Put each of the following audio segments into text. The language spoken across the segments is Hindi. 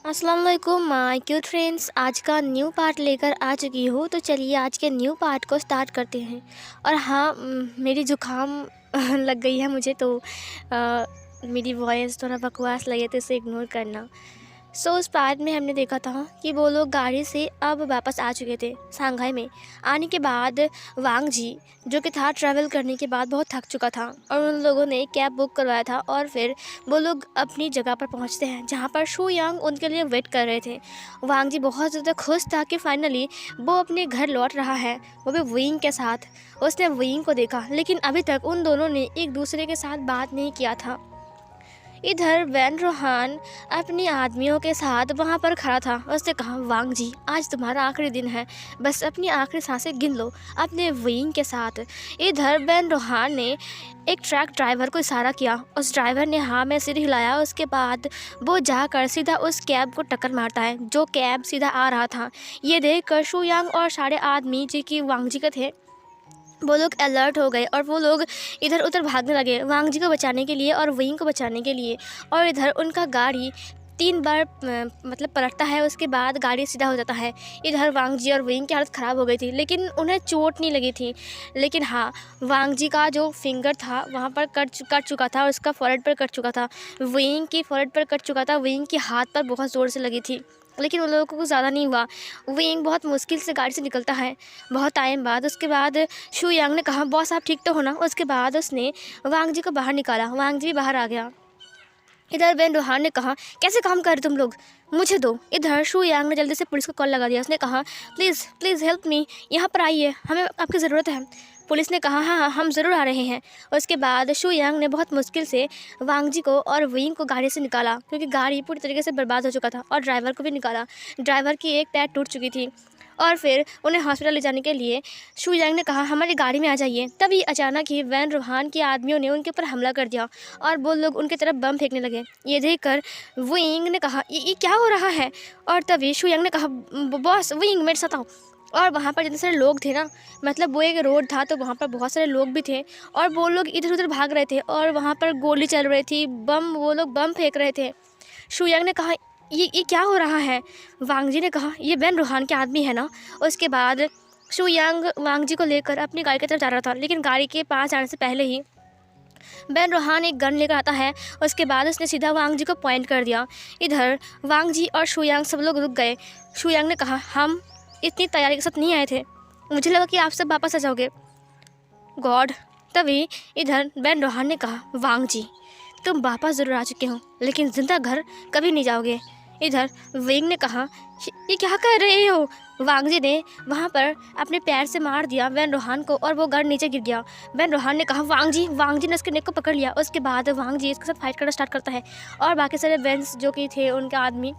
अस्सलाम वालेकुम माय क्यूट फ्रेंड्स। आज का न्यू पार्ट लेकर आ चुकी हूँ। तो चलिए आज के न्यू पार्ट को स्टार्ट करते हैं। और हाँ, मेरी ज़ुकाम लग गई है मुझे, तो मेरी वॉइस थोड़ा बकवास लगे तो इसे इग्नोर करना। उस पार्ट में हमने देखा था कि वो लोग गाड़ी से अब वापस आ चुके थे शंघाई में। आने के बाद वांग जी जो कि था ट्रैवल करने के बाद बहुत थक चुका था और उन लोगों ने कैब बुक करवाया था और फिर वो लोग अपनी जगह पर पहुंचते हैं जहां पर शू यांग उनके लिए वेट कर रहे थे। वांग जी बहुत ज़्यादा खुश था कि फाइनली वो अपने घर लौट रहा है, वो भी विंग के साथ। उसने विंग को देखा लेकिन अभी तक उन दोनों ने एक दूसरे के साथ बात नहीं किया था। इधर वैन रोहान अपनी आदमियों के साथ वहाँ पर खड़ा था। उसने कहा, वांग जी आज तुम्हारा आखिरी दिन है, बस अपनी आखिरी सांसें गिन लो अपने विंग के साथ। इधर वैन रोहान ने एक ट्रक ड्राइवर को इशारा किया। उस ड्राइवर ने हाँ में सिर हिलाया। उसके बाद वो जाकर सीधा उस कैब को टक्कर मारता है जो कैब सीधा आ रहा था। ये देख कर शू यांग और सारे आदमी जी की वांग जी के थे, वो लोग अलर्ट हो गए और वो लोग इधर उधर भागने लगे वांग जी को बचाने के लिए और विंग को बचाने के लिए। और इधर उनका गाड़ी 3 बार मतलब पलटता है, उसके बाद गाड़ी सीधा हो जाता है। इधर वांग जी और विंग की हालत ख़राब हो गई थी लेकिन उन्हें चोट नहीं लगी थी। लेकिन हाँ, वांग जी का जो फिंगर था वहाँ पर कट चुका था और उसका फॉरहेड पर कट चुका था। विंग की फॉरहेड पर कट चुका था, विंग की हाथ पर बहुत ज़ोर से लगी थी लेकिन उन लोगों को कुछ ज़्यादा नहीं हुआ। विंग बहुत मुश्किल से गाड़ी से निकलता है बहुत टाइम बाद। उसके बाद शू यांग ने कहा, बॉस आप ठीक तो हो ना। उसके बाद उसने वांग जी को बाहर निकाला, वांग जी भी बाहर आ गया। इधर वैन रोहान ने कहा, कैसे काम कर रहे तुम लोग, मुझे दो। इधर शू यांग ने जल्दी से पुलिस को कॉल लगा दिया। उसने कहा, प्लीज़ प्लीज़ हेल्प मी, यहाँ पर आइए, हमें आपकी ज़रूरत है। पुलिस ने कहा, हाँ हाँ हम ज़रूर आ रहे हैं। उसके बाद शू यांग ने बहुत मुश्किल से वांग जी को और विंग को गाड़ी से निकाला क्योंकि गाड़ी पूरी तरीके से बर्बाद हो चुका था, और ड्राइवर को भी निकाला। ड्राइवर की एक पैर टूट चुकी थी और फिर उन्हें हॉस्पिटल ले जाने के लिए शू यांग ने कहा, हमारी गाड़ी में आ जाइए। तभी अचानक ही वैन रोहान के आदमियों ने उनके ऊपर हमला कर दिया और वो लोग उनकी तरफ बम फेंकने लगे। ये देखकर विंग ने कहा, ये क्या हो रहा है। और तभी शू यांग ने कहा, बॉस विंग मेरे साथ आओ। और वहाँ पर जितने सारे लोग थे ना, मतलब वो एक रोड था तो वहाँ पर बहुत सारे लोग भी थे और वो लोग इधर उधर भाग रहे थे और वहाँ पर गोली चल रही थी, वो लोग बम फेंक रहे थे। शू यांग ने कहा, ये क्या हो रहा है। वांग जी ने कहा, ये वैन रोहान के आदमी है ना। उसके बाद शू यांग वांग जी को लेकर अपनी गाड़ी की तरफ जा रहा था लेकिन गाड़ी के पास जाने से पहले ही वैन रोहान एक गन लेकर आता है। उसके बाद उसने सीधा वांग जी को पॉइंट कर दिया। इधर वांग जी और शू यांग सब लोग रुक गए। शू यांग ने कहा, हम इतनी तैयारी के साथ नहीं आए थे, मुझे लगा कि आप सब वापस आ जाओगे गॉड। तभी इधर वैन रोहान ने कहा, वांग जी तुम वापस ज़रूर आ चुके हो लेकिन जिंदा घर कभी नहीं जाओगे। इधर विंग ने कहा, ये क्या कर रहे हो। वांग जी ने वहाँ पर अपने पैर से मार दिया वैन रोहान को और वो घर नीचे गिर गया। वैन रोहान ने कहा, वांग जी ने उसके नेक को पकड़ लिया। उसके बाद वांग जी इसके साथ फाइट करना स्टार्ट करता है और बाकी सारे वैन्स जो कि थे उनके आदमी,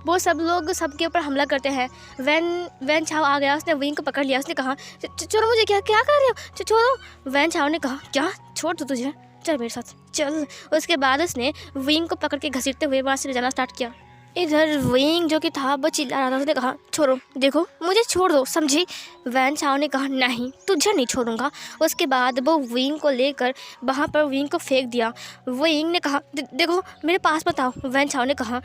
वो सब लोग सबके ऊपर हमला करते हैं। वैन छाव आ गया, उसने विंग को पकड़ लिया। उसने कहा, छोड़ो मुझे, क्या क्या कर रहे हो, छोड़ो। वैन छाव ने कहा, क्या छोड़ दो तुझे, चल मेरे साथ चल। उसके बाद उसने विंग को पकड़ के घसीटते हुए वहाँ से ले जाना स्टार्ट किया। इधर विंग जो कि था वो चिल्ला रहा था। उसने कहा, छोड़ो, देखो मुझे छोड़ दो, समझी। वैन छाव ने कहा, नहीं तुझे नहीं छोड़ूंगा। उसके बाद वो विंग को लेकर वहाँ पर विंग को फेंक दिया। विंग ने कहा, देखो मेरे पास मत आओ, वैन छाव ने कहा।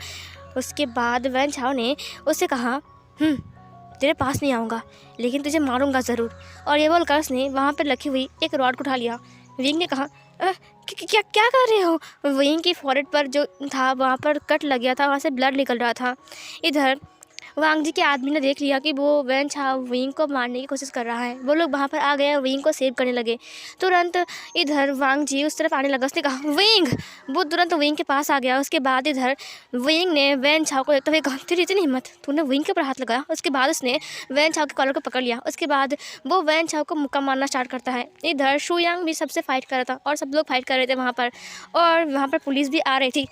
उसके बाद वैन छाव ने उससे कहा, तेरे पास नहीं आऊँगा लेकिन तुझे मारूंगा ज़रूर। और ये बोलकर उसने वहाँ पर रखी हुई एक रॉड को उठा लिया। विंग ने कहा, क्या क्या कर रहे हो। विंग की फॉरहेड पर जो था वहाँ पर कट लग गया था, वहाँ से ब्लड निकल रहा था। इधर वांग जी के आदमी ने देख लिया कि वो वैन छाव विंग को मारने की कोशिश कर रहा है। वो लोग वहाँ पर आ गए, विंग को सेव करने लगे। तुरंत इधर वांग जी उस तरफ आने लगा। उसने कहा, विंग। वो तुरंत विंग के पास आ गया। उसके बाद इधर विंग ने वैन छाव को देखते हुए कहा, तेरी इतनी हिम्मत, तूने विंग के ऊपर हाथ लगाया। उसके बाद उसने वैन छाव के कॉलर को पकड़ लिया। उसके बाद वो वैन छाव को मुक्का मारना स्टार्ट करता है। इधर शू यांग भी सबसे फाइट कर रहा था और सब लोग फाइट कर रहे थे वहाँ पर, और वहाँ पर पुलिस भी आ रही थी।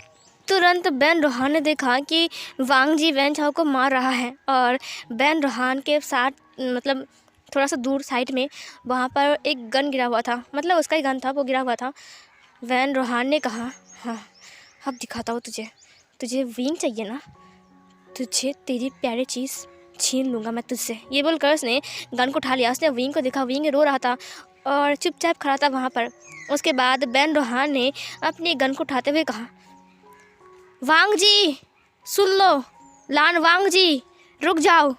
तुरंत वैन रोहान ने देखा कि वांग जी वैन छाव को मार रहा है और वैन रोहान के साथ मतलब थोड़ा सा दूर साइड में वहाँ पर एक गन गिरा हुआ था, मतलब उसका ही गन था, वो गिरा हुआ था। वैन रोहान ने कहा, हाँ अब दिखाता हूँ तुझे विंग चाहिए ना, तुझे तेरी प्यारी चीज़ छीन लूँगा मैं तुझसे। ये बोलकर उसने गन को उठा लिया। उसने विंग को देखा, विंग रो रहा था और चुपचाप खड़ा था वहाँ पर। उसके बाद वैन रोहान ने अपनी गन को उठाते हुए कहा, वांग जी सुन लो, लान वांग जी रुक जाओ।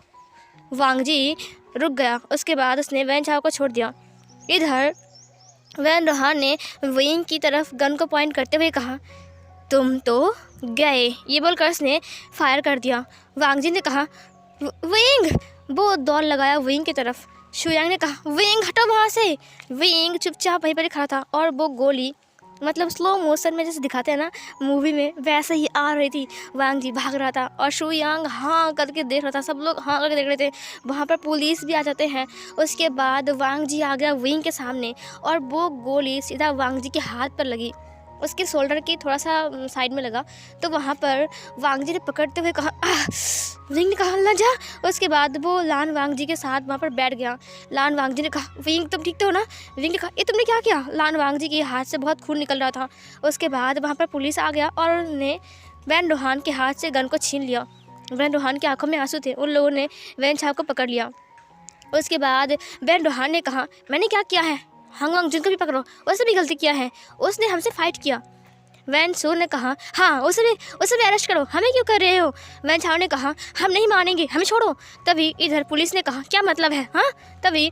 वांग जी रुक गया। उसके बाद उसने वैन झाओ को छोड़ दिया। इधर वैन रोहान ने विंग की तरफ गन को पॉइंट करते हुए कहा, तुम तो गए। ये बोलकर उसने फायर कर दिया। वांग जी ने कहा, विंग। वो दौड़ लगाया विंग की तरफ। शुयांग ने कहा, विंग हटो वहाँ से। विंग चुपचाप वहीं पर ही खड़ा था और वो गोली मतलब स्लो मोशन में जैसे दिखाते हैं ना मूवी में, वैसे ही आ रही थी। वांग जी भाग रहा था और शुयांग हाँ करके देख रहा था। सब लोग हाँ करके देख रहे थे। वहाँ पर पुलिस भी आ जाते हैं। उसके बाद वांग जी आ गया विंग के सामने और वो गोली सीधा वांग जी के हाथ पर लगी। उसके शोल्डर की थोड़ा सा साइड में लगा। तो वहाँ पर वांग जी ने पकड़ते हुए कहा, विंग ने कहा, ना जा। उसके बाद वो लान वांग जी के साथ वहाँ पर बैठ गया। लान वांग जी ने कहा, विंग तुम ठीक तो हो ना। विंग ने कहा, ये तुमने क्या किया। लान वांग जी के हाथ से बहुत खून निकल रहा था। उसके बाद वहाँ पर पुलिस आ गया और उन्होंने वैन रोहान के हाथ से गन को छीन लिया। वैन रोहान की आंखों में आंसू थे। उन लोगों ने वैन छाप को पकड़ लिया। उसके बाद वैन रोहान ने कहा, मैंने क्या किया है, हंग वांग जिनको भी पकड़ो, उसने भी गलती किया है, उसने हमसे फाइट किया। वैन सो ने कहा, हाँ उसे भी अरेस्ट करो, हमें क्यों कर रहे हो। वैन छाओ ने कहा, हम नहीं मानेंगे, हमें छोड़ो। तभी इधर पुलिस ने कहा, क्या मतलब है हाँ। तभी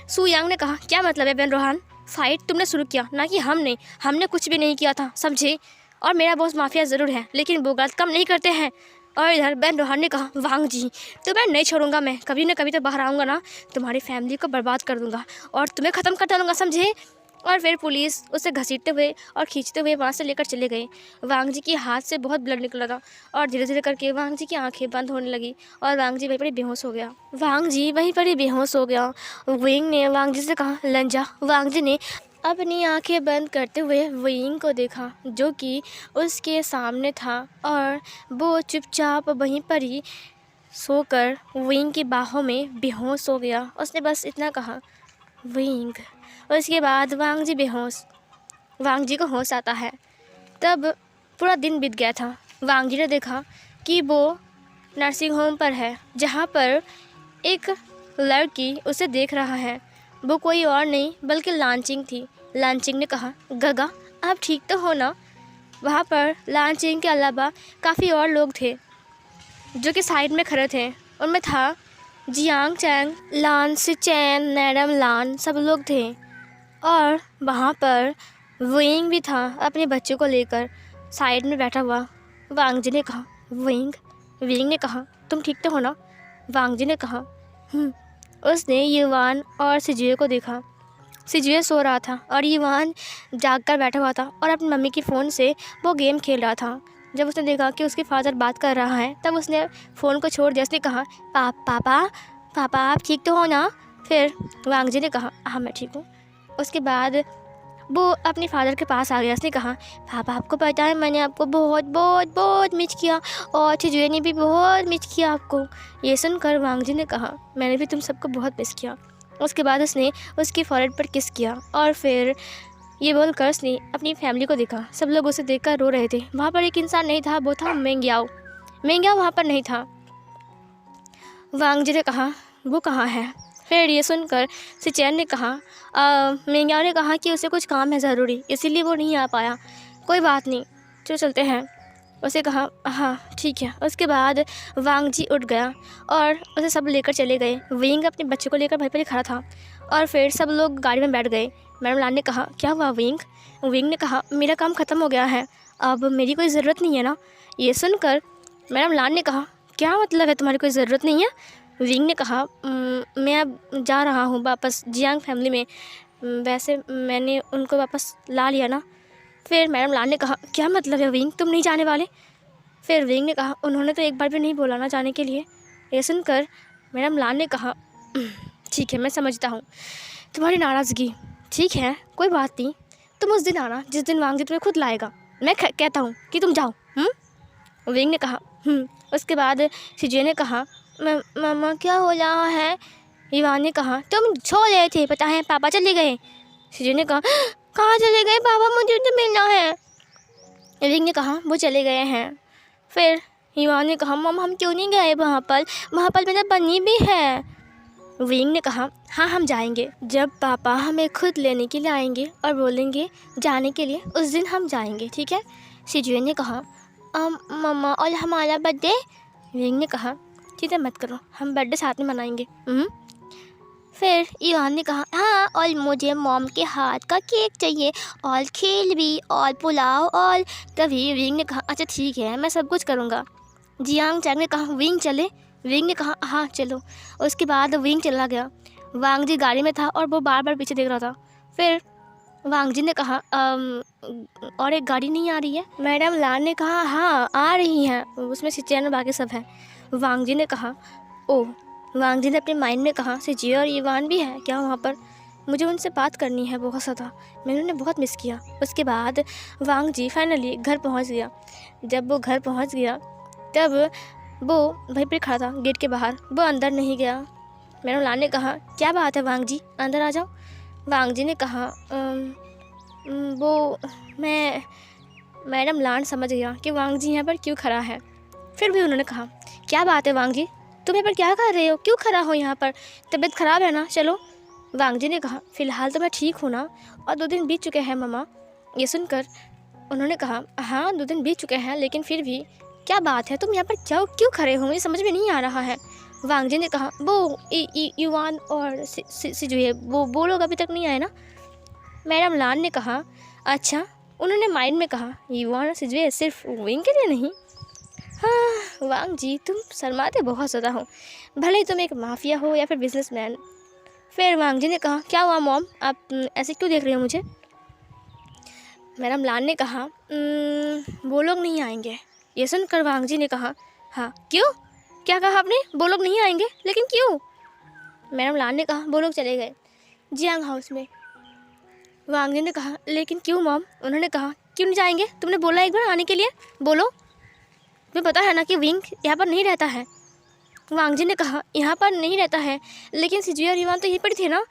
शुयांग ने कहा, क्या मतलब है वैन रोहान, फाइट तुमने शुरू किया ना कि हमने कुछ भी नहीं किया था, समझे। और मेरा बॉस माफिया ज़रूर है लेकिन वो गलत काम नहीं करते हैं। और इधर वैन रोहान ने कहा, वांग जी तो मैं नहीं छोड़ूंगा, मैं कभी ना कभी तो बाहर आऊँगा ना, तुम्हारी फैमिली को बर्बाद कर दूंगा और तुम्हें ख़त्म कर डालूंगा, समझे। और फिर पुलिस उसे घसीटते हुए और खींचते हुए वहाँ से लेकर चले गए। वांग जी के हाथ से बहुत ब्लड निकल रहा था और धीरे धीरे करके वांग जी की आंखें बंद होने लगी और वांग जी वहीं पर ही बेहोश हो गया। वांग जी वहीं पर ही बेहोश हो गया। विंग ने वांग जी से कहा, लंजा। वांग जी ने अपनी आंखें बंद करते हुए विंग को देखा जो कि उसके सामने था और वो चुपचाप वहीं पर ही सोकर विंग की बाहों में बेहोश हो गया। उसने बस इतना कहा, विंग। उसके बाद वांग जी बेहोश। वांग जी को होश आता है। तब पूरा दिन बीत गया था। वांग जी ने देखा कि वो नर्सिंग होम पर है जहाँ पर एक लड़की उसे देख रहा है। वो कोई और नहीं बल्कि लांचिंग थी। लांचिंग ने कहा, गगा आप ठीक तो हो ना। वहाँ पर लांचिंग के अलावा काफ़ी और लोग थे जो कि साइड में खड़े थे। उनमें था जियांग चैंग, लान सिचैन, मैडम लान, सब लोग थे। और वहाँ पर विंग भी था अपने बच्चों को लेकर साइड में बैठा हुआ। वांग जी ने कहा, विंग। विंग ने कहा, तुम ठीक तो हो ना। वांग जी ने कहा, उसने युवान और सिजुए को देखा। सिजुए सो रहा था और युवान जाग कर बैठा हुआ था और अपनी मम्मी की फ़ोन से वो गेम खेल रहा था। जब उसने देखा कि उसके फादर बात कर रहा है तब उसने फ़ोन को छोड़ दिया। उसने कहा, पापा आप ठीक तो हो ना। फिर वांग जी ने कहा, हाँ मैं ठीक हूँ। उसके बाद वो अपने फादर के पास आ गया। उसने कहा, पापा आपको पता है मैंने आपको बहुत बहुत बहुत मिस किया और चिजुए ने भी बहुत मिस किया आपको। ये सुनकर वांग जी ने कहा, मैंने भी तुम सबको बहुत मिस किया। उसके बाद उसने उसकी फॉरहेड पर किस किया और फिर ये बोलकर उसने अपनी फैमिली को देखा। सब लोग उसे देखकर रो रहे थे। वहाँ पर एक इंसान नहीं था, वो था मेंग्याओ। मेंग्याओ वहाँ पर नहीं था। वांग जी ने कहा, वो कहाँ है। फिर ये सुनकर सिचैन ने कहा, मेंग्याओ ने कहा कि उसे कुछ काम है ज़रूरी, इसीलिए वो नहीं आ पाया। कोई बात नहीं, चलो चलते हैं। उसे कहा, हाँ ठीक है। उसके बाद वांग जी उठ गया और उसे सब लेकर चले गए। विंग अपने बच्चे को लेकर वहीं पर ही खड़ा था और फिर सब लोग गाड़ी में बैठ गए। मैडम लान ने कहा, क्या हुआ विंग। विंग ने कहा, मेरा काम ख़त्म हो गया है, अब मेरी कोई ज़रूरत नहीं है ना। ये सुनकर मैडम लान ने कहा, क्या मतलब है तुम्हारी कोई ज़रूरत नहीं है। विंग ने कहा, मैं अब जा रहा हूँ वापस जियांग फैमिली में, वैसे मैंने उनको वापस ला लिया ना। फिर मैडम लान ने कहा, क्या मतलब है विंग, तुम नहीं जाने वाले। फिर विंग ने कहा, उन्होंने तो एक बार भी नहीं बोला ना जाने के लिए। ये सुनकर मैडम लान ने कहा, ठीक है मैं समझता हूँ तुम्हारी नाराज़गी, ठीक है कोई बात नहीं, तुम उस दिन आना जिस दिन वांग जी तुम्हें खुद लाएगा। मैं कहता हूँ कि तुम जाओ। विंग ने कहा। उसके बाद सिजुए ने कहा, मम्मा क्या हो रहा है। युवान ने कहा, तुम सो रहे थे पता है, पापा चले गए। सिजुए ने कहा, कहाँ चले गए पापा, मुझे तो मिलना है। विंग ने कहा, वो चले गए हैं। फिर युवान ने कहा, मम्मा हम क्यों नहीं गए वहाँ पर मेरा बन्नी भी है। विंग ने कहा, हाँ हम जाएंगे, जब पापा हमें खुद लेने के लिए आएंगे और बोलेंगे जाने के लिए, उस दिन हम जाएंगे, ठीक है। सिजुए ने कहा, मम्मा और हमारा बर्थडे। विंग ने कहा चिंता मत करो, हम बर्थडे साथ में मनाएंगे। फिर ईवान ने कहा हाँ, और मुझे मॉम के हाथ का केक चाहिए, और खेल भी, और पुलाव, और तभी विंग ने कहा अच्छा ठीक है, मैं सब कुछ करूँगा। जियांग चैंग ने कहा विंग चले। विंग ने कहा हाँ चलो। उसके बाद विंग चला गया। वांग जी गाड़ी में था और वो बार बार पीछे देख रहा था। फिर वांग जी ने कहा और एक गाड़ी नहीं आ रही है? मैडम लान ने कहा हाँ आ रही हैं, उसमें सिचैन और बाकी सब हैं। वांग जी ने कहा ओह। वांग जी ने अपने माइंड में कहा सिजी और ईवान भी है क्या वहाँ पर? मुझे उनसे बात करनी है बहुत ज़्यादा, मैंने उन्हें बहुत मिस किया। उसके बाद वांग जी फाइनली घर पहुँच गया। जब वो घर पहुँच गया तब वो वहीं पर खड़ा था गेट के बाहर, वो अंदर नहीं गया। मैडम लान ने कहा क्या बात है वांग जी, अंदर आ जाओ। वांग जी ने कहा वो मैं मैडम लान समझ गया कि वांग जी यहाँ पर क्यों खड़ा है। फिर भी उन्होंने कहा क्या बात है वांग जी, तुम यहाँ पर क्या कर रहे हो, क्यों खड़ा हो यहाँ पर, तबीयत ख़राब है ना, चलो। वांग जी ने कहा फ़िलहाल तो मैं ठीक हूँ ना, और 2 दिन बीत चुके हैं मम्मा। ये सुनकर उन्होंने कहा हाँ 2 दिन बीत चुके हैं, लेकिन फिर भी क्या बात है, तुम यहाँ पर क्यों खड़े हो, मुझे समझ में नहीं आ रहा है। वांग जी ने कहा वो ईवान और सिजुए वो लोग अभी तक नहीं आए ना। मैडम लान ने कहा अच्छा। उन्होंने माइंड में कहा ईवान और सिजुए सिर्फ विंग के लिए नहीं। हाँ वांग जी तुम शर्माते बहुत ज़्यादा हो, भले ही तुम एक माफिया हो या फिर बिजनेसमैन। फिर वांग जी ने कहा क्या हुआ मॉम, आप ऐसे क्यों देख रहे हो मुझे? मैडम लान ने कहा वो लोग नहीं आएंगे। ये सुनकर वांग जी ने कहा हाँ क्यों, क्या कहा आपने, वो लोग नहीं आएंगे, लेकिन क्यों? मैडम लान ने कहा वो लोग चले गए जियांग हाउस में। वांग जी ने कहा लेकिन क्यों मॉम? उन्होंने कहा क्यों नहीं जाएंगे, तुमने बोला एक बार आने के लिए, बोलो, तुम्हें पता है ना कि विंग यहाँ पर नहीं रहता है। वांग जी ने कहा यहाँ पर नहीं रहता है, लेकिन सिजुए और ईवान तो यहीं पर थे ना,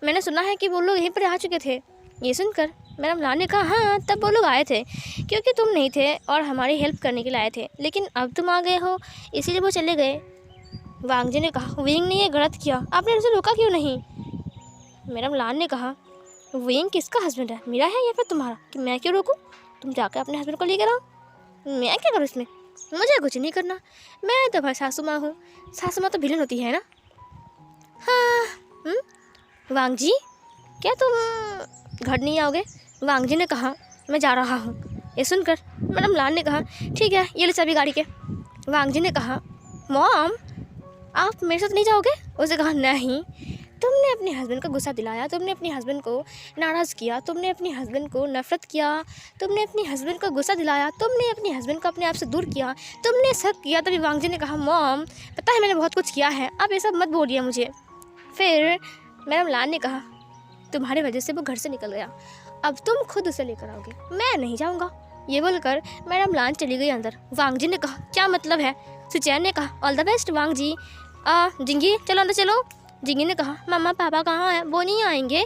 मैंने सुना है कि वो लोग यहीं पर आ चुके थे। ये सुनकर मैडम लान ने कहा हाँ तब वो लोग आए थे, क्योंकि तुम नहीं थे और हमारी हेल्प करने के लिए आए थे, लेकिन अब तुम आ गए हो इसीलिए वो चले गए। वांग जी ने कहा विंग ने ये गलत किया, आपने उसे रोका क्यों नहीं? मैडम लान ने कहा विंग किसका हस्बैंड है, मेरा है या फिर तुम्हारा, कि मैं क्यों रोकूं? तुम जाकर अपने हस्बैंड को लेकर आओ, मैं क्या करूँ इसमें, मुझे कुछ नहीं करना, मैं तो भाई सासू माँ हूँ, सासू माँ तो विलन होती है ना। हाँ वांग जी क्या तुम घर नहीं आओगे? वांग जी ने कहा मैं जा रहा हूँ। ये सुनकर मैडम लान ने कहा ठीक है ये ले चाबी गाड़ी के। वांग जी ने कहा मॉम आप मेरे साथ नहीं जाओगे? उसने कहा नहीं, तुमने अपने हस्बैंड को गुस्सा दिलाया, तुमने अपने हस्बैंड को नाराज़ किया, तुमने अपने हस्बैंड को नफ़रत किया, तुमने अपने हस्बैंड को गुस्सा दिलाया, तुमने अपने हस्बैंड को अपने आप से दूर किया, तुमने शक किया। तभी वांग जी ने कहा मॉम पता है मैंने बहुत कुछ किया है, आप ये सब मत बोलिए मुझे। फिर मैडम लान ने कहा तुम्हारी वजह से वो घर से निकल गया, अब तुम खुद उसे लेकर आओगे, मैं नहीं जाऊँगा। ये बोलकर मैडम लान चली गई अंदर। वांग जी ने कहा क्या मतलब है? सुचैन ने कहा ऑल द बेस्ट वांग जी। जिंगी चलो अंदर चलो। जिंगी ने कहा मम्मा पापा कहाँ हैं, वो नहीं आएंगे,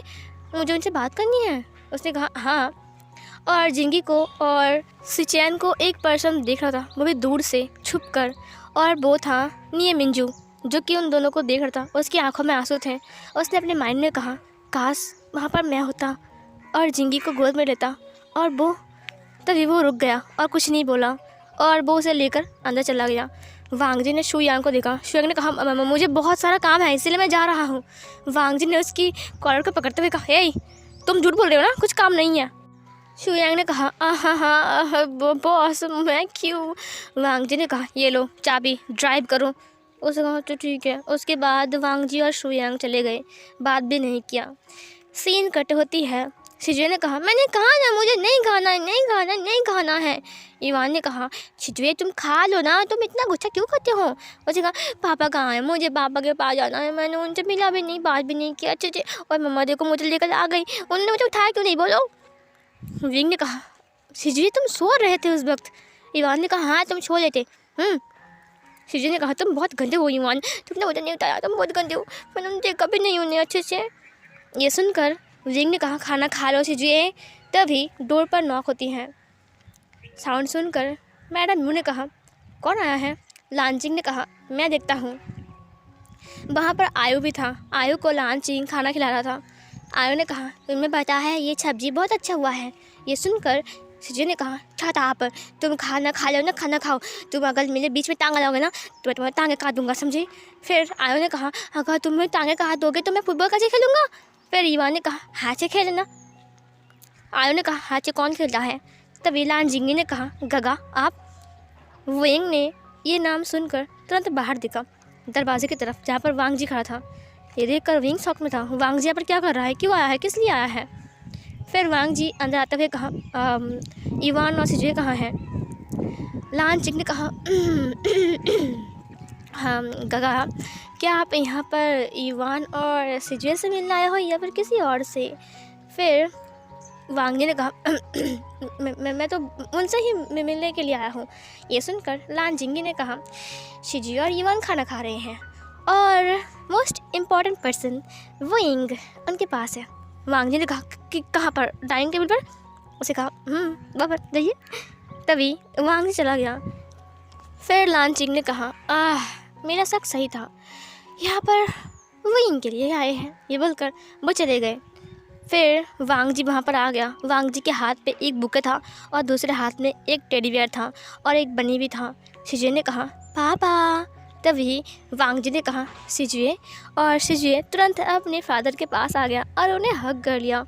मुझे उनसे बात करनी है। उसने कहा हाँ, और जिंगी को और सुचैन को एक पर्सन देख रहा था, वो भी दूर से छुप कर, और वो था निये मिंजू जो कि उन दोनों को देख रहा था। उसकी आंखों में आंसू थे। उसने अपने माइंड में कहा काश वहाँ पर मैं होता और जिंगी को गोद में लेता, और वो तभी वो रुक गया और कुछ नहीं बोला, और वो उसे लेकर अंदर चला गया। वांग जी ने शुयांग को देखा। शुयांग ने कहा मुझे बहुत सारा काम है इसलिए मैं जा रहा हूँ। वांग जी ने उसकी कॉलर को पकड़ते हुए कहा हे तुम झूठ बोल रहे हो ना, कुछ काम नहीं है। शुयांग ने कहा हाँ बॉस मैं क्यों? वांग जी ने कहा ये लो चाबी, ड्राइव करो। उसने कहा तो ठीक है। उसके बाद वांग जी और शुयांग चले गए, बात भी नहीं किया। सीन कट होती है। शिजुए ने कहा मैंने कहा ना मुझे नहीं खाना है। ईवान ने कहा शिजुए तुम खा लो ना, तुम इतना गुस्सा क्यों करते हो? उसने कहा पापा कहाँ हैं, मुझे पापा के पास जाना है, मैंने उनसे मिला भी नहीं, बात भी नहीं किया। अच्छे और मम्मा देखो मुझे लेकर आ गई, उन्होंने मुझे उठाया क्यों नहीं, बोलो। विंग ने कहा शिजुए तुम सो रहे थे उस वक्त। ईवान ने कहा हाँ तुम सो लेते। शिजुए ने कहा तुम बहुत गंदे हो ईवान, तुमने मुझे नहीं उठाया, तुम बहुत गंदे हो, मैंने उन्हें देखा भी नहीं उन्हें अच्छे से। ये सुनकर विंग ने कहा खाना खा लो शिजुए। तभी डोर पर नॉक होती है। साउंड सुनकर मैडम यू ने कहा कौन आया है? लानचिंग ने कहा मैं देखता हूँ। वहाँ पर आयु भी था। आयु को लानचिंग खाना खिला रहा था। आयु ने कहा तुम्हें पता है ये सब्जी बहुत अच्छा हुआ है। ये सुनकर शिजू ने कहा छाता आप, तुम खाना खा लो ना, खाना खाओ, तुम अगर मेरे बीच में टांग लगाओगे ना तो मैं तुम्हारी टांगें काट दूंगा, समझे। फिर आयो ने कहा अगर तुम मेरी टांगें काट दोगे तो मैं फुटबॉल कैसे खेलूँगा। फिर ईवान ने कहा हाथ से खेलना। आयो ने कहा हाथ से कौन खेलता है। तभी लानजिंगी ने कहा गगा आप। वेंग ने ये नाम सुनकर तुरंत बाहर देखा दरवाजे की तरफ जहाँ पर वांग जी खड़ा था। ये देखकर वेंग शॉक में था, वांग जी यहाँ पर क्या कर रहा है, क्यों आया है, किस लिए आया है। फिर वांग जी अंदर आते हुए कहा ईवान और सिजुए कहाँ हैं। लानजिंग ने कहा हाँ गगा, क्या आप यहाँ पर ईवान और सिजुए से मिलने आए हो या फिर किसी और से। फिर वांग जी ने कहा मैं तो उनसे ही मिलने के लिए आया हूँ। ये सुनकर लानजिंगी ने कहा शिजी और ईवान खाना खा रहे हैं और मोस्ट इम्पॉर्टेंट पर्सन वेंग उनके पास है। वांग जी ने कहा कि कहाँ पर, डाइनिंग टेबल पर। उसे कहा वहाँ पर जाइए। तभी वांग जी चला गया। फिर लानजिंग ने कहा मेरा शक सही था, यहाँ पर वेंग के लिए आए हैं। ये बोलकर वो चले गए। फिर वांग जी वहाँ पर आ गया। वांग जी के हाथ पे एक बुके था और दूसरे हाथ में एक टेडी बियर था और एक बनी भी था। शिजुए ने कहा पापा। तभी वांग जी ने कहा शिजुए, और शिजुए तुरंत अपने फादर के पास आ गया और उन्हें हग कर लिया।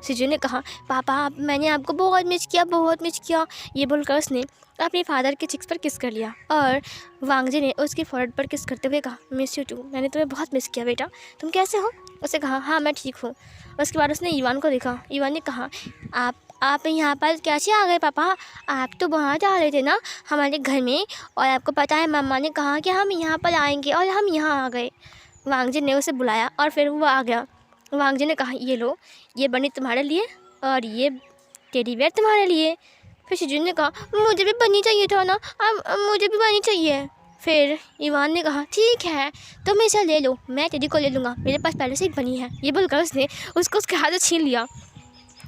शिजुए ने कहा पापा मैंने आपको बहुत मिस किया, बहुत मिस किया। ये बोलकर उसने अपने फादर के चिक्स पर किस कर लिया और वांग जी ने उसके फोrehead पर किस करते हुए कहा मिस यू टू, मैंने तुम्हें बहुत मिस किया बेटा, तुम कैसे हो। उसे कहा हाँ मैं ठीक हूँ। उसके बाद उसने ईवान को देखा। ईवान ने कहा आप यहाँ पर कैसे आ गए पापा, आप तो वहाँ जा रहे थे ना हमारे घर में, और आपको पता है मम्मा ने कहा कि हम यहाँ पर आएंगे और हम यहाँ आ गए। वांग जी ने उसे बुलाया और फिर वो आ गया। वांग जी ने कहा ये लो, ये बनी तुम्हारे लिए और ये टेडी बियर तुम्हारे लिए। फिर शिजुन ने कहा मुझे भी बनी चाहिए था ना, अब मुझे भी बनी चाहिए। फिर ईवान ने कहा ठीक है तुम इसे ले लो, मैं टेडी को ले लूँगा, मेरे पास पहले से एक बनी है। ये बोलकर उसने उसको उसके हाथ से छीन लिया।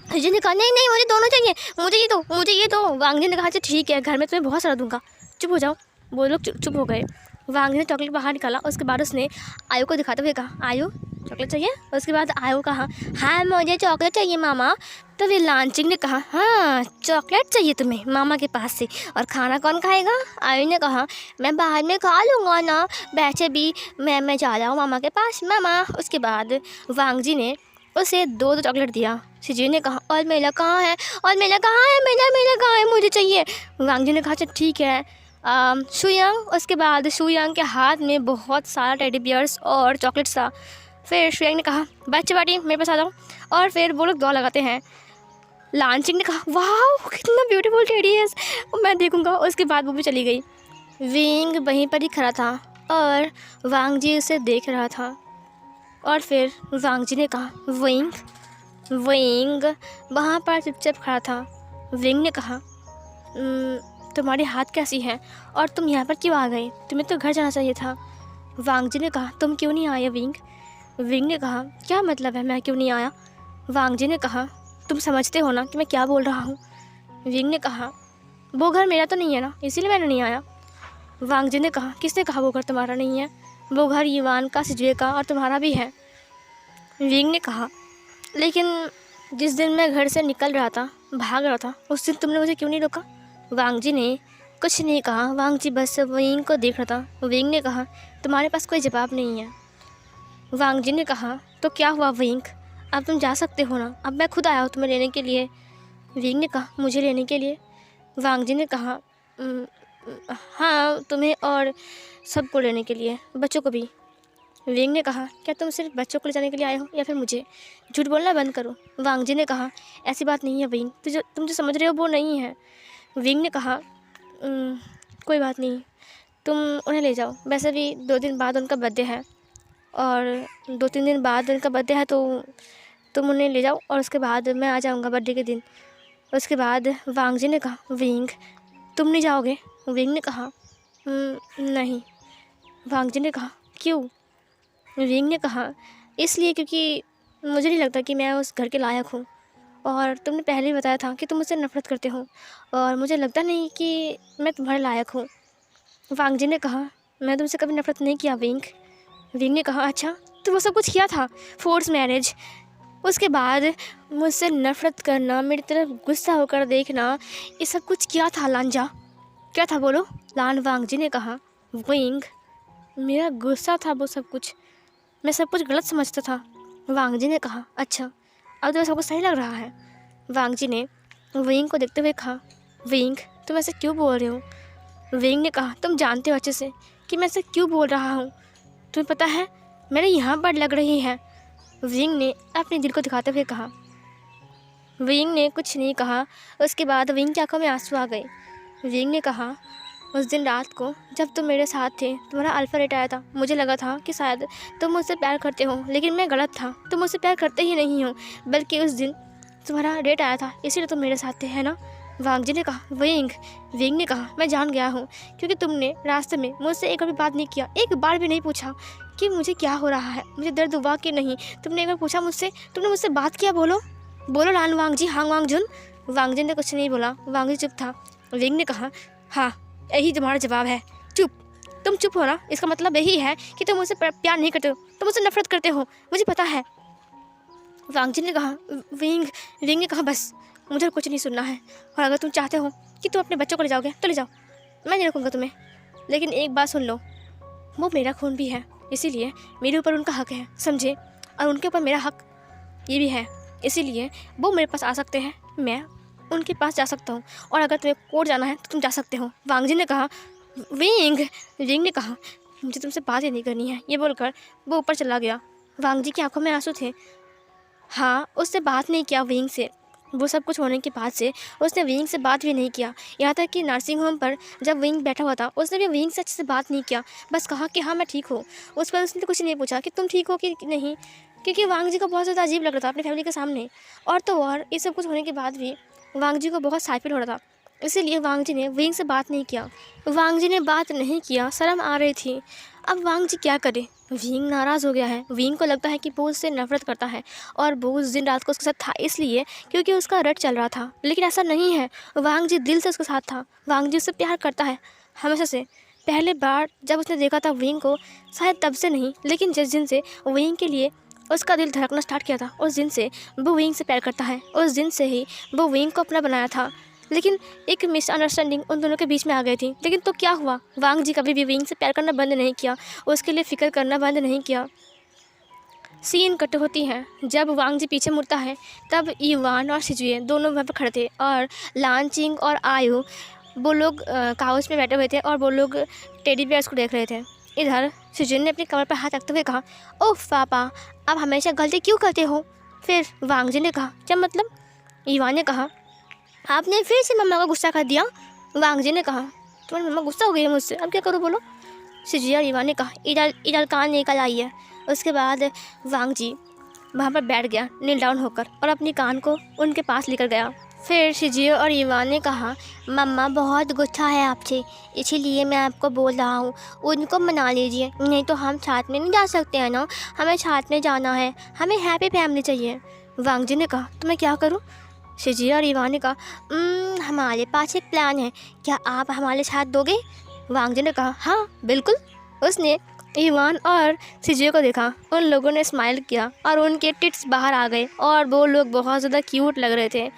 शिजुन ने कहा नहीं नहीं मुझे दोनों चाहिए, मुझे ये दो, मुझे ये दो। वांग जी ने कहा अच्छा ठीक है, घर में तुम्हें बहुत सारा दूंगा, चुप हो जाओ। वो लोग चुप हो गए। वांग जी ने चॉकलेट बाहर निकाला। उसके बाद उसने आयु को दिखाते हुए कहा आयु चॉकलेट चाहिए। उसके बाद आयु कहा हाँ मुझे चॉकलेट चाहिए मामा। तो फिर लानजिंग ने कहा हाँ चॉकलेट चाहिए तुम्हें मामा के पास से, और खाना कौन खाएगा। आयु ने कहा मैं बाहर में खा लूँगा ना, वैसे भी मैं जा रहा हूँ मामा के पास मामा। उसके बाद वांग जी ने उसे दो चॉकलेट दिया। शिजी ने कहा और मेला कहाँ है, और मेला कहाँ है, मेला मेला कहाँ है, मुझे चाहिए। वांग जी ने कहा अच्छा ठीक है। शुयांग, उसके बाद शुयांग के हाथ में बहुत सारा टेडी बियर्स और चॉकलेट्स था। फिर शुयांग ने कहा बच्चे पार्टी मेरे पास आ जाओ, और फिर वो लोग दौड़ लगाते हैं। लानजिंग ने कहा वाह कितना ब्यूटीफुल टेडी है, मैं देखूंगा। उसके बाद वो भी चली गई। विंग वहीं पर ही खड़ा था और वांग जी उसे देख रहा था। और फिर वांग जी ने कहा विंग विंग वहाँ पर चुपचाप खड़ा था। विंग ने कहा तुम्हारी हाथ कैसी है और तुम यहाँ पर क्यों आ गए, तुम्हें तो घर जाना चाहिए था। वांग जी ने कहा तुम क्यों नहीं आए विंग। विंग ने कहा क्या मतलब है मैं क्यों नहीं आया। वांग जी ने कहा तुम समझते हो ना कि मैं क्या बोल रहा हूँ। विंग ने कहा वो घर मेरा तो नहीं है ना, इसीलिए मैंने नहीं आया। वांग जी ने कहा किसने कहा वो घर तुम्हारा नहीं है, वो घर ईवान का, शिजुए का और तुम्हारा भी है। विंग ने कहा लेकिन जिस दिन मैं घर से निकल रहा था, भाग रहा था, उस दिन तुमने मुझे क्यों नहीं रोका। वांग जी ने कुछ नहीं कहा। वांग जी बस विंग को देख रहा था। विंग ने कहा तुम्हारे पास कोई जवाब नहीं है। वांग जी ने कहा तो क्या हुआ विंग, अब तुम जा सकते हो ना, अब मैं खुद आया हूँ तुम्हें लेने के लिए। विंग ने कहा मुझे लेने के लिए। वांग जी ने कहा हाँ तुम्हें और सबको लेने के लिए, बच्चों को भी। विंग ने कहा क्या तुम सिर्फ बच्चों को ले जाने के लिए आए हो या फिर मुझे, झूठ बोलना बंद करो। वांग जी ने कहा ऐसी बात नहीं है विंग, तुम जो समझ रहे हो वो नहीं है। विंग ने कहा कोई बात नहीं, तुम उन्हें ले जाओ, वैसे भी 2 दिन बाद उनका बर्थडे है और 2-3 दिन बाद उनका बर्थडे है, तो तुम उन्हें ले जाओ और उसके बाद मैं आ जाऊँगा बर्थडे के दिन। उसके बाद वांग जी ने कहा विंग तुम नहीं जाओगे। विंग ने कहा नहीं। वांग जी ने कहा क्यों। विंग ने कहा इसलिए क्योंकि मुझे नहीं लगता कि मैं उस घर के लायक हूँ, और तुमने पहले ही बताया था कि तुम मुझसे नफरत करते हो, और मुझे लगता नहीं कि मैं तुम्हारे लायक हूँ। वांग जी ने कहा मैं तुमसे कभी नफरत नहीं किया विंग। विंग ने कहा अच्छा तो वो सब कुछ किया था, फोर्स मैरिज। उसके बाद मुझसे नफ़रत करना, मेरी तरफ गुस्सा होकर देखना, ये सब कुछ क्या था लांजा? क्या था बोलो? लान वांगजी ने कहा। विंग, मेरा गुस्सा था वो सब कुछ, मैं सब कुछ गलत समझता था। वांगजी ने कहा, अच्छा अब तो सब कुछ सही लग रहा है। वांगजी ने विंग को देखते हुए कहा, विंग तुम ऐसे क्यों बोल रहे हो? विंग ने कहा, तुम जानते हो अच्छे से कि मैं ऐसे क्यों बोल रहा हूँ। तुम्हें पता है मेरे यहाँ पर लग रही है। विंग ने अपने दिल को दिखाते हुए कहा। विंग ने कुछ नहीं कहा। उसके बाद विंग की आंखों में आंसू आ गए। विंग ने कहा, उस दिन रात को जब तुम मेरे साथ थे, तुम्हारा अल्फा रेट आया था, मुझे लगा था कि शायद तुम मुझसे प्यार करते हो, लेकिन मैं गलत था। तुम मुझसे प्यार करते ही नहीं हो, बल्कि उस दिन तुम्हारा रेट आया था, इसीलिए तुम मेरे साथ थे, है ना? वांगजी ने कहा। विंग ने कहा, मैं जान गया हूँ, क्योंकि तुमने रास्ते में मुझसे एक बार भी बात नहीं किया, एक बार भी नहीं पूछा कि मुझे क्या हो रहा है, मुझे दर्द हुआ कि नहीं। तुमने एक बार पूछा मुझसे, तुमने मुझसे बात किया? बोलो बोलो लान वांगजी, हांग वांगजुन। वांगजी ने कुछ नहीं बोला। वांगजी चुप था। विंग ने कहा, हाँ यही तुम्हारा जवाब है, चुप। तुम चुप हो ना, इसका मतलब यही है कि तुम मुझसे प्यार नहीं करते हो, तुम मुझसे नफरत करते हो, मुझे पता है। वांगजी ने कहा। विंग ने कहा, बस मुझे कुछ नहीं सुनना है, और अगर तुम चाहते हो कि तुम अपने बच्चों को ले जाओगे तो ले जाओ, मैं नहीं रखूँगा तुम्हें, लेकिन एक बात सुन लो, वो मेरा खून भी है, इसीलिए मेरे ऊपर उनका हक है, समझे? और उनके ऊपर मेरा हक ये भी है, इसीलिए वो मेरे पास आ सकते हैं, मैं उनके पास जा सकता हूँ, और अगर तुम्हें कोर्ट जाना है तो तुम जा सकते हो। वांगजी ने कहा। विंग ने कहा, मुझे तुमसे बात ही नहीं करनी है, ये बोलकर वो ऊपर चला गया। वांगजी की आंखों में आंसू थे। हाँ, उससे बात नहीं किया विंग से, वो सब कुछ होने के बाद से उसने विंग से बात भी नहीं किया। यहाँ तक कि नर्सिंग होम पर जब विंग बैठा हुआ था, उसने भी विंग से अच्छे से बात नहीं किया, बस कहा कि हाँ मैं ठीक हूँ। उस पर उसने कुछ नहीं पूछा कि तुम ठीक हो कि नहीं, क्योंकि वांगजी को बहुत ज़्यादा अजीब लग रहा था अपनी फैमिली के सामने। और तो और ये सब कुछ होने के बाद भी वांगजी को बहुत साइफिल हो रहा था, इसीलिए वांगजी ने विंग से बात नहीं किया। वांगजी ने बात नहीं किया, शर्म आ रही थी। अब वांगजी क्या करे? विंग नाराज़ हो गया है। विंग को लगता है कि वो उससे नफरत करता है, और वो उस दिन रात को उसके साथ था इसलिए क्योंकि उसका रट चल रहा था, लेकिन ऐसा नहीं है। वांगजी दिल से उसके साथ था। वांगजी उससे प्यार करता है हमेशा से। पहले बार जब उसने देखा था विंग को, शायद तब से नहीं, लेकिन जिस दिन से विंग के लिए उसका दिल धड़कना स्टार्ट किया था, उस दिन से वो विंग से प्यार करता है। उस दिन से ही वो विंग को अपना बनाया था। लेकिन एक मिसअंडरस्टैंडिंग उन दोनों के बीच में आ गई थी। लेकिन तो क्या हुआ, वांगजी कभी भी विंग से प्यार करना बंद नहीं किया, उसके लिए फ़िक्र करना बंद नहीं किया। सीन कट होती है। जब वांगजी पीछे मुड़ता है, तब इवान और सिजुए दोनों वहाँ पर खड़े थे, और लानचिंग और आयु वो लोग काउच में बैठे हुए थे, और वो लोग टेडी बियर्स को देख रहे थे। इधर सिजुए ने अपनी कमर पर हाथ रखते हुए कहा, ओह पापा, आप हमेशा गलती क्यों करते हो? फिर वांगजी ने कहा, क्या मतलब? इवान ने कहा, आपने फिर से मम्मा को गुस्सा कर दिया। वांगजी ने कहा, तुम्हारी मम्मा गुस्सा हो गई है मुझसे, अब क्या करूँ बोलो? सिजिया और इवान ने कहा, इधर कान निकल आई है। उसके बाद वांगजी वहाँ पर बैठ गया नील डाउन होकर, और अपनी कान को उनके पास लेकर गया। फिर शिजियो और इवान ने कहा, मम्मा बहुत गुस्सा है आपसे, इसीलिए मैं आपको बोल रहा हूँ, उनको मना लीजिए, नहीं तो हम साथ में नहीं जा सकते हैं ना, हमें साथ में जाना है, हमें हैप्पी फैमिली चाहिए। वांगजी ने कहा, तो मैं क्या करूँ? शिजियो और इवान ने कहा, हमारे पास एक प्लान है, क्या आप हमारे साथ दोगे? वांगजी ने कहा, हाँ बिल्कुल। उसने इवान और सिजियो को देखा, उन लोगों ने स्माइल किया और उनके टिट्स बाहर आ गए, और वो लोग बहुत ज़्यादा क्यूट लग रहे थे।